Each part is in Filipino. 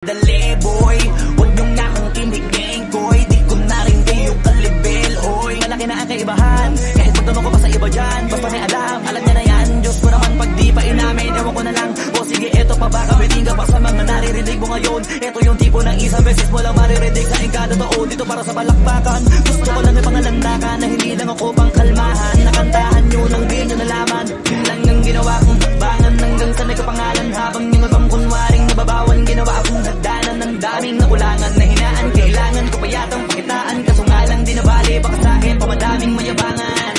Dali boy, huwag niyong nga akong tinigning koy. Di ko na rin kayo kalibel, oy. Malaki na ang kaibahan, kahit magtanong ko pa sa iba dyan. Basta may alam niya na yan. Diyos ko naman pag di pa inamin, ewan ko na lang. O sige, eto pa ba, kapiting ka pa sa mga naririnig mo ngayon. Eto yung tipo ng isang beses mo lang maririnig sa engkado taon. Dito para sa balakbakan, gusto ko lang ipangalandakan na hindi lang ako pang kalmahan. Nakantahan nyo nang di nyo nalaman. Yun lang ang ginawa kong bakbangan hanggang sa may kapangalan. Habang yung ibang kunwaring nababawan, ginawa akong nagdanan ng daming nakulangan na hinaan. Kailangan ko pa yatang pakitaan, kaso nga lang di nabali. Baka sa akin pa madaming mayabangan.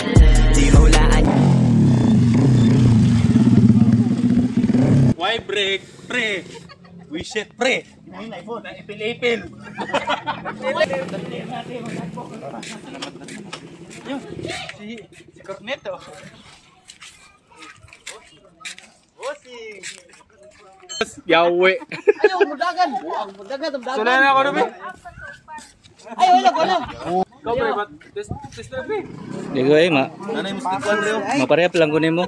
Di mahulaan. Why break? Pre! Wish it, pre! Na ipil-ipil! Yun, si Corneto. Bossing! Yawe! Ayaw, mudagan! Mudagan. Sunay na ako namin! Ayaw, wala. Ikaw, pre, ba't test na, pre? Di ko ma. Maparehap lang kunin mo.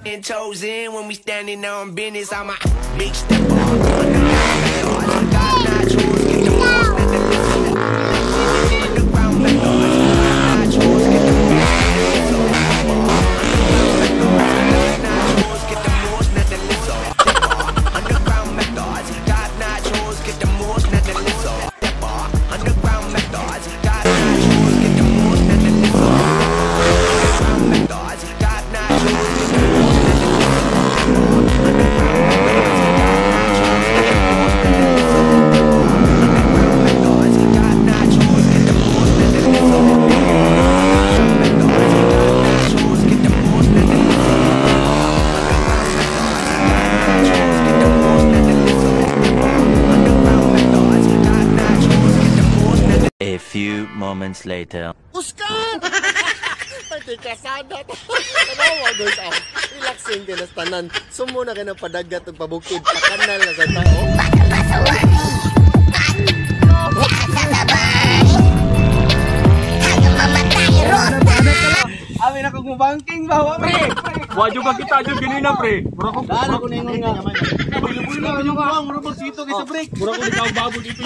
And chosen when we standing on business. I'm a big step on. God not choose, get the most, let the listen. Underground methods, not choose, get the most, let the listen. Underground methods, God not choose, get the most, let the listen. Underground methods, God not choose, get the most, let the listen. Underground methods, God not choose, get the most. A few moments later. Uskan! Pati kasada to. Tanawa guys, relaxing ka na tanan. Sumo na ka ng padagat at pabukid. Pakanal na sa tao. Amin ako gumangking bawa, pre! Wadyo ba kita dyan ganina, pre? Mura ko Dala ko na yung nga. Bulo-bulo na yung mga. Mura ko sito kaysa break. Mura ko ikaw babo dito.